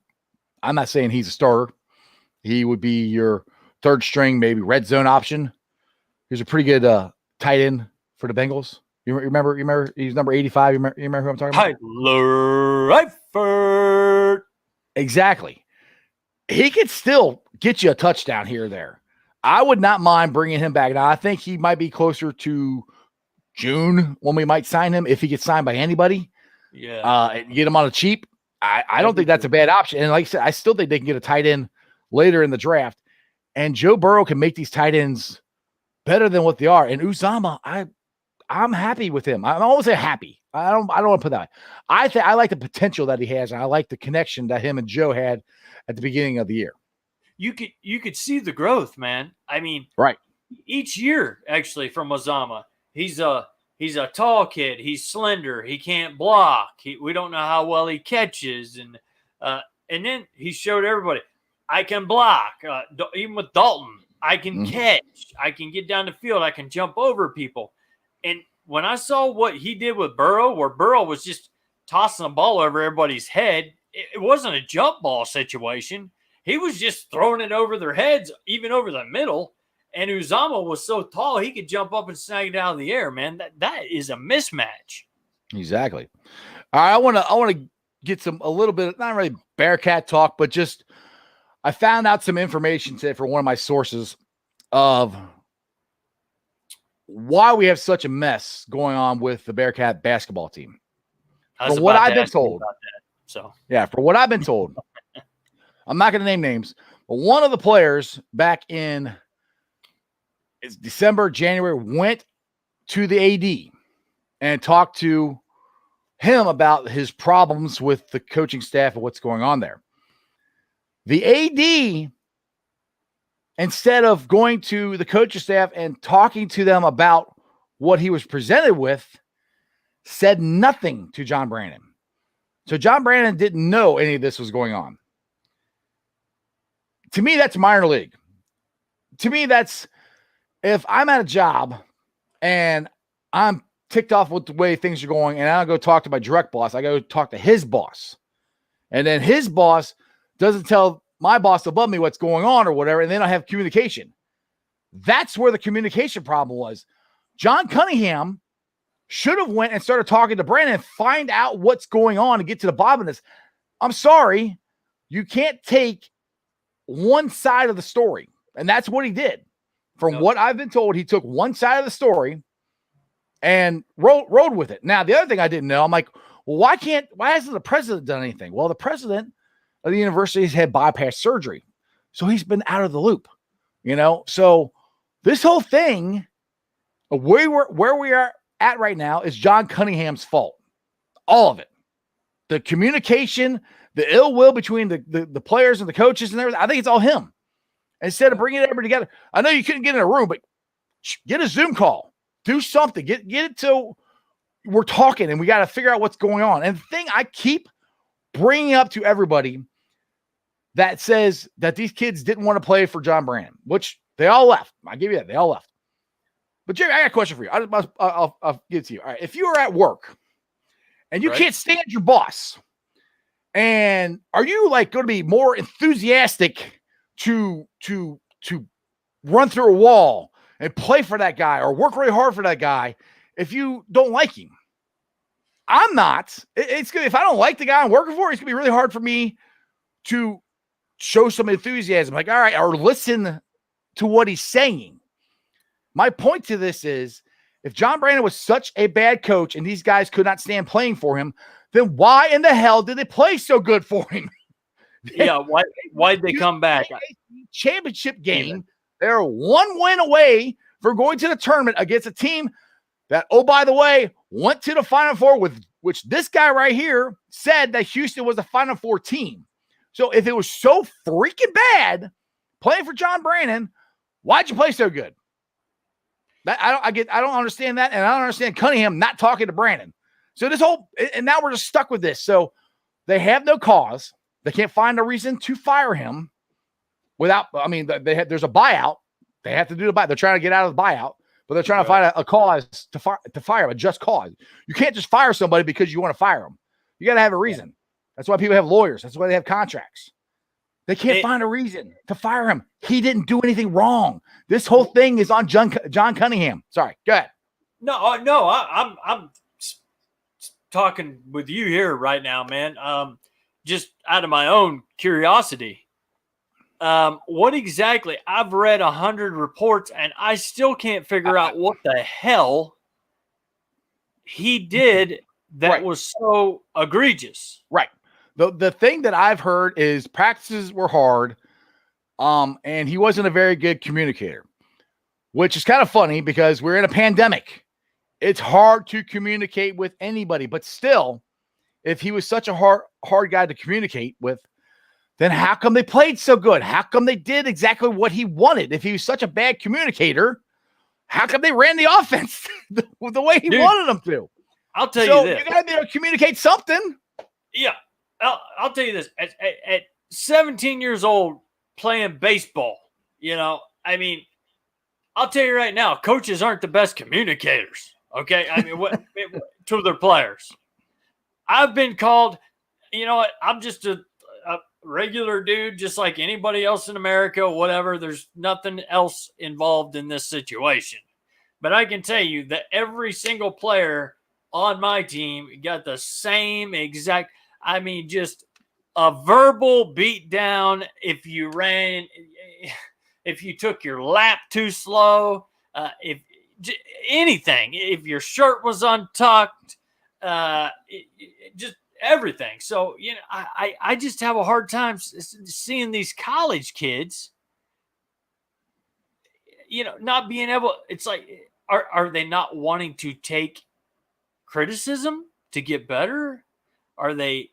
I'm not saying he's a starter. He would be your 3rd string, maybe red zone option. He's a pretty good tight end for the Bengals. You remember he's number 85. You remember who I'm talking about? Tyler Eifert. Exactly. He could still get you a touchdown here or there. I would not mind bringing him back. Now, I think he might be closer to June when we might sign him if he gets signed by anybody. Yeah. And get him on a cheap. I don't think that's a bad option. And like I said, I still think they can get a tight end later in the draft. And Joe Burrow can make these tight ends better than what they are. And Uzama, I'm happy with him. I'm always happy. I don't want to put that way. I like the potential that he has, and I like the connection that him and Joe had at the beginning of the year. You could see the growth, man. I mean, right. Each year, actually, from Uzama, he's a tall kid. He's slender. He can't block. We don't know how well he catches, and then he showed everybody, I can block. Even with Dalton, I can catch. I can get down the field. I can jump over people. And when I saw what he did with Burrow, where Burrow was just tossing the ball over everybody's head, it wasn't a jump ball situation. He was just throwing it over their heads, even over the middle. And Uzama was so tall, he could jump up and snag it out of the air, man. That is a mismatch. Exactly. All right, I want to get a little bit, not really Bearcat talk, but just I found out some information today from one of my sources of why we have such a mess going on with the Bearcat basketball team. From what I've been told. So yeah, from what I've been told, I'm not going to name names, but one of the players back in December, January, went to the AD and talked to him about his problems with the coaching staff and what's going on there. The AD, instead of going to the coaching staff and talking to them about what he was presented with, said nothing to John Brandon. So John Brandon didn't know any of this was going on. To me, that's minor league. To me, that's if I'm at a job and I'm ticked off with the way things are going and I don't go talk to my direct boss, I go talk to his boss. And then his boss doesn't tell my boss above me what's going on or whatever, and they don't have communication. That's where the communication problem was. John Cunningham should have went and started talking to Brandon and find out what's going on and get to the bottom of this. I'm sorry, you can't take one side of the story. And that's what he did. From what I've been told, he took one side of the story and rode with it. Now, the other thing I didn't know, I'm like, well, why hasn't the president done anything? Well, the president of the university has had bypass surgery. So he's been out of the loop, So this whole thing, where we are at right now is John Cunningham's fault. All of it. The communication, the ill will between the players and the coaches and everything. I think it's all him. Instead of bringing everybody together. I know you couldn't get in a room, but get a Zoom call. Do something. Get it till we're talking and we got to figure out what's going on. And the thing I keep bringing up to everybody that says that these kids didn't want to play for John Brandon, which they all left. I give you that. They all left. But Jerry, I got a question for you. I'll give it to you. All right. If you are at work and you can't stand your boss, and are you like going to be more enthusiastic to run through a wall and play for that guy or work really hard for that guy if you don't like him? I'm not. It's good. If I don't like the guy I'm working for, it's going to be really hard for me to show some enthusiasm. Like, all right, or listen to what he's saying. My point to this is, if John Brandon was such a bad coach and these guys could not stand playing for him, then why in the hell did they play so good for him? Yeah, why'd they come back? Championship game. They're one win away from going to the tournament against a team that, oh, by the way, went to the Final Four, with which this guy right here said that Houston was the Final Four team. So if it was so freaking bad playing for John Brandon, why'd you play so good? I don't understand that, and I don't understand Cunningham not talking to Brandon. So this whole, and now we're just stuck with this. So they have no cause. They can't find a reason to fire him without, there's a buyout. They have to do the buyout. They're trying to get out of the buyout, but they're trying to find a cause to fire him, a just cause. You can't just fire somebody because you want to fire them. You got to have a reason. That's why people have lawyers. That's why they have contracts. They can't find a reason to fire him. He didn't do anything wrong. This whole thing is on John Cunningham. Sorry, go ahead. No, I'm talking with you here right now, man. Just out of my own curiosity, what exactly? I've read 100 reports, and I still can't figure out what the hell he did that Right. was so egregious. Right. The thing that I've heard is practices were hard, and he wasn't a very good communicator, which is kind of funny because we're in a pandemic. It's hard to communicate with anybody, but still, if he was such a hard guy to communicate with, then how come they played so good? How come they did exactly what he wanted? If he was such a bad communicator, how come they ran the offense the way he wanted them to? I'll tell you this. You got to be able to communicate something. Yeah. I'll tell you this. At 17 years old, playing baseball, I mean, I'll tell you right now, coaches aren't the best communicators. Okay. I mean, what to their players? I've been called, you know what? I'm just a regular dude, just like anybody else in America, whatever. There's nothing else involved in this situation. But I can tell you that every single player on my team got the same exact, I mean, just a verbal beat down if you took your lap too slow, if anything, if your shirt was untucked, just everything. So, I just have a hard time seeing these college kids, not being able, it's like, are they not wanting to take criticism to get better? Are they,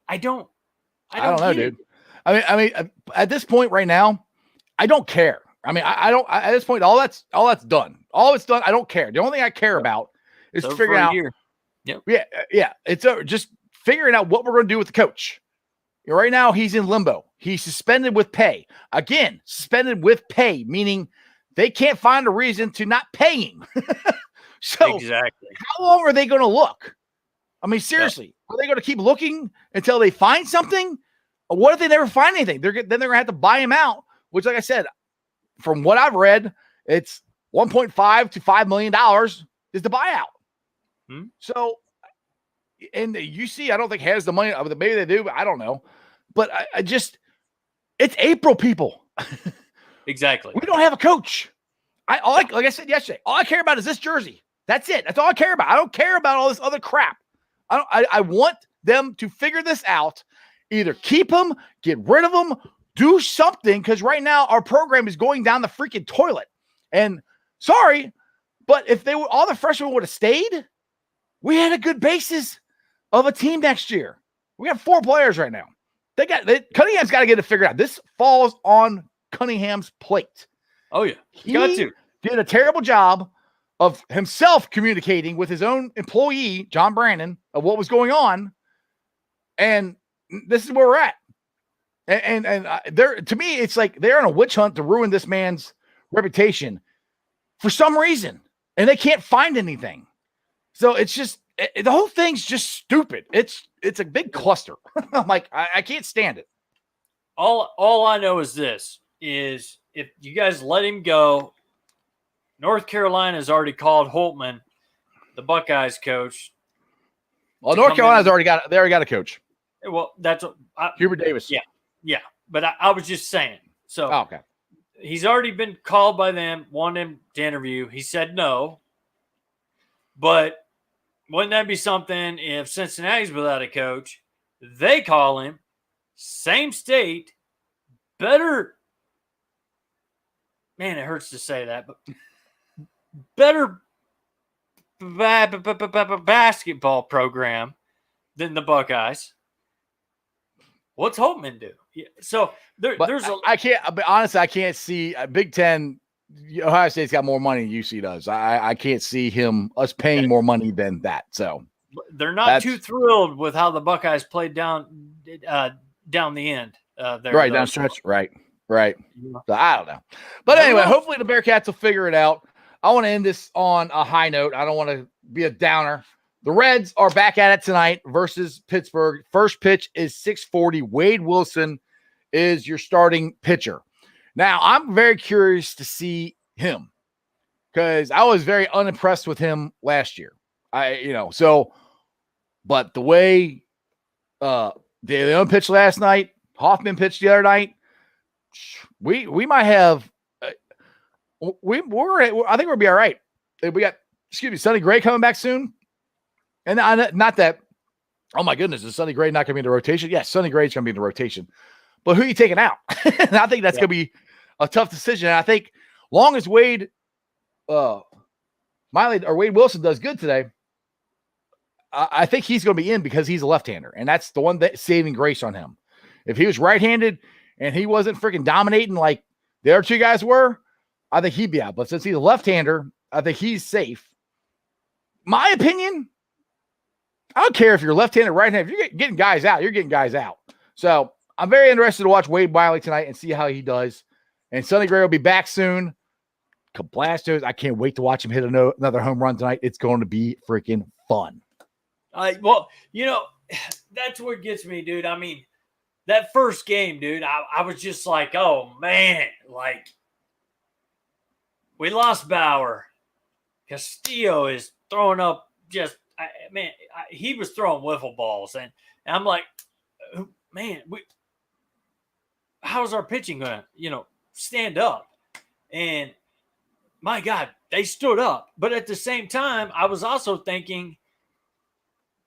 I don't know, dude. I mean, at this point right now, I don't care. I mean, I don't, at this point, all that's done. All it's done. I don't care. The only thing I care about is figuring out. Yep. Yeah. It's just figuring out what we're going to do with the coach. Right now, he's in limbo. He's suspended with pay. Again, suspended with pay, meaning they can't find a reason to not pay him. So exactly. How long are they going to look? I mean, seriously, Are they going to keep looking until they find something? Or what if they never find anything? Then they're going to have to buy him out, which, like I said, from what I've read, it's $1.5 to $5 million is the buyout. So, and the UC, I don't think has the money. Maybe they do, but I don't know. But I just, it's April, people. Exactly. We don't have a coach. Like I said yesterday, all I care about is this jersey. That's it. That's all I care about. I don't care about all this other crap. I want them to figure this out. Either keep him, get rid of him, do something, because right now our program is going down the freaking toilet. And sorry, but if all the freshmen would have stayed, we had a good basis of a team next year. We have 4 players right now. Cunningham's got to get it figured out. This falls on Cunningham's plate. Oh yeah, he did a terrible job of himself communicating with his own employee, John Brandon, of what was going on, and this is where we're at. And they're, to me, it's like they're on a witch hunt to ruin this man's reputation for some reason, and they can't find anything. So it's just the whole thing's just stupid. It's a big cluster. I'm like, I can't stand it. All I know is this: is if you guys let him go, North Carolina has already called Holtman, the Buckeyes coach. Well, North Carolina's already got a coach. Well, that's what Hubert Davis. Yeah. But I was just saying. So okay. He's already been called by them, wanted him to interview. He said no. But wouldn't that be something if Cincinnati's without a coach, they call him, same state, better. Man, it hurts to say that, but better basketball program than the Buckeyes. What's Holtman do? Yeah, so there's I can't. But honestly, I can't see Big Ten. Ohio State's got more money than UC does. I can't see us paying more money than that. So they're not too thrilled with how the Buckeyes played down the end. Right down stretch. Right. So I don't know. But anyway, hopefully the Bearcats will figure it out. I want to end this on a high note. I don't want to be a downer. The Reds are back at it tonight versus Pittsburgh. First pitch is 6:40. Wade Wilson is your starting pitcher. Now, I'm very curious to see him because I was very unimpressed with him last year. But the way they pitched last night, Hoffman pitched the other night, we might have I think we'll be all right. We got Sonny Gray coming back soon. And not that, oh my goodness, is Sonny Gray not going to be in the rotation? Yes, Sonny Gray's going to be in the rotation. But who are you taking out? And I think that's going to be a tough decision. And I think long as Wade Wilson does good today, I think he's going to be in because he's a left-hander. And that's the one that saving grace on him. If he was right-handed and he wasn't freaking dominating like the other two guys were, I think he'd be out. But since he's a left-hander, I think he's safe. My opinion, I don't care if you're left-handed or right-handed. If you're getting guys out, you're getting guys out. So I'm very interested to watch Wade Wiley tonight and see how he does. And Sonny Gray will be back soon. Kablastos, I can't wait to watch him hit another home run tonight. It's going to be freaking fun. Well, that's what gets me, dude. I mean, that first game, dude, I was just like, oh, man, like, we lost Bauer. Castillo is throwing up just, he was throwing wiffle balls. And I'm like, man, how's our pitching going to, stand up? And my God, they stood up. But at the same time, I was also thinking,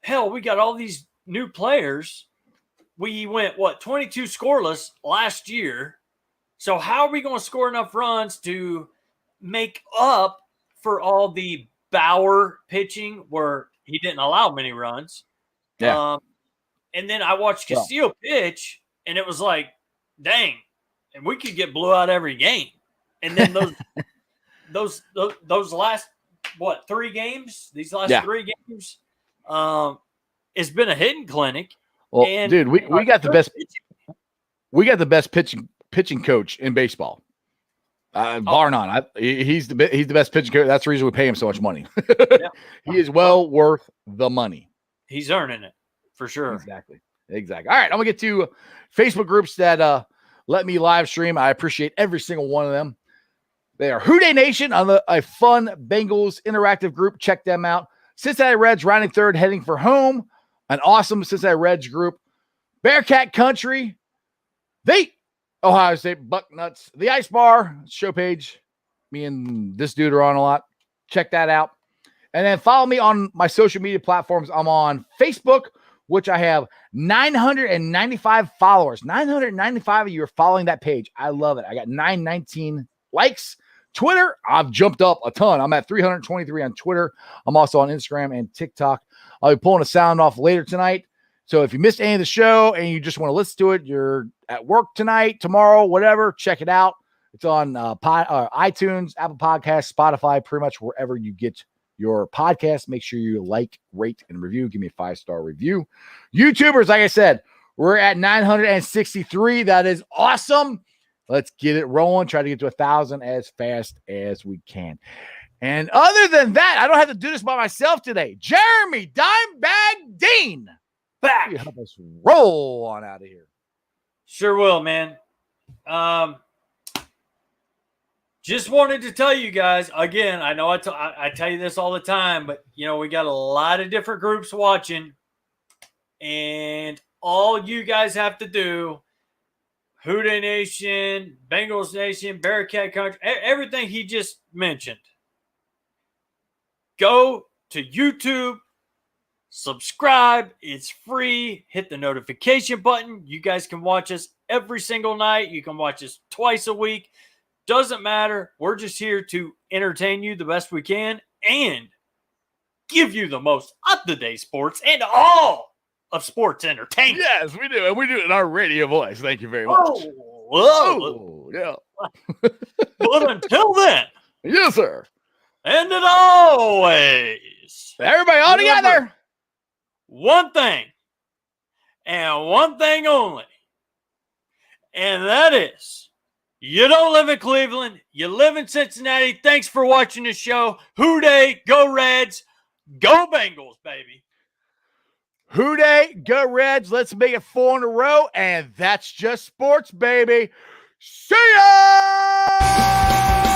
hell, we got all these new players. We went, 22 scoreless last year. So how are we going to score enough runs to make up for all the Bauer pitching where he didn't allow many runs? Yeah. And then I watched Castillo pitch, and it was like, dang, and we could get blew out every game. And then those last 3 games? These last 3 games, it's been a hitting clinic. Well, and dude, we got the best. We got the best pitching coach in baseball, bar none. He's the best pitching coach. That's the reason we pay him so much money. He is well worth the money. He's earning it for sure. Exactly. All right, I'm gonna get to Facebook groups that let me live stream. I appreciate every single one of them. They are Houday Nation on a fun Bengals interactive group. Check them out. Cincinnati Reds rounding third, heading for home. An awesome Cincinnati Reds group. Bearcat Country. Ohio State Bucknuts. The Ice Bar show page. Me and this dude are on a lot. Check that out. And then follow me on my social media platforms. I'm on Facebook, which I have 995 followers. 995 of you are following that page. I love it. I got 919 likes. Twitter, I've jumped up a ton. I'm at 323 on Twitter. I'm also on Instagram and TikTok. I'll be pulling a sound off later tonight. So if you missed any of the show and you just want to listen to it, you're at work tonight, tomorrow, whatever, check it out. It's on iTunes, Apple Podcasts, Spotify, pretty much wherever you get your podcast. Make sure you like, rate, and review. Give me a 5-star review. YouTubers, like I said, we're at 963. That is awesome. Let's get it rolling. Try to get to 1,000 as fast as we can. And other than that, I don't have to do this by myself today. Jeremy Dimebag Dean back. You help us roll on out of here. Sure will, man. Just wanted to tell you guys, again, I know I tell you this all the time, but, we got a lot of different groups watching. And all you guys have to do, Houday Nation, Bengals Nation, Bearcat Country, everything he just mentioned. Go to YouTube, subscribe. It's free. Hit the notification button. You guys can watch us every single night. You can watch us twice a week. Doesn't matter. We're just here to entertain you the best we can and give you the most up-to-date sports and all of sports entertainment. Yes, we do. And we do it in our radio voice. Thank you very much. Oh, yeah. But until then. Yes, sir. And as always. Everybody all together. One thing. And one thing only. And that is, you don't live in Cleveland. You live in Cincinnati. Thanks for watching the show. Houday, go Reds. Go Bengals, baby. Houday, go Reds. Let's make it 4 in a row. And that's just sports, baby. See ya!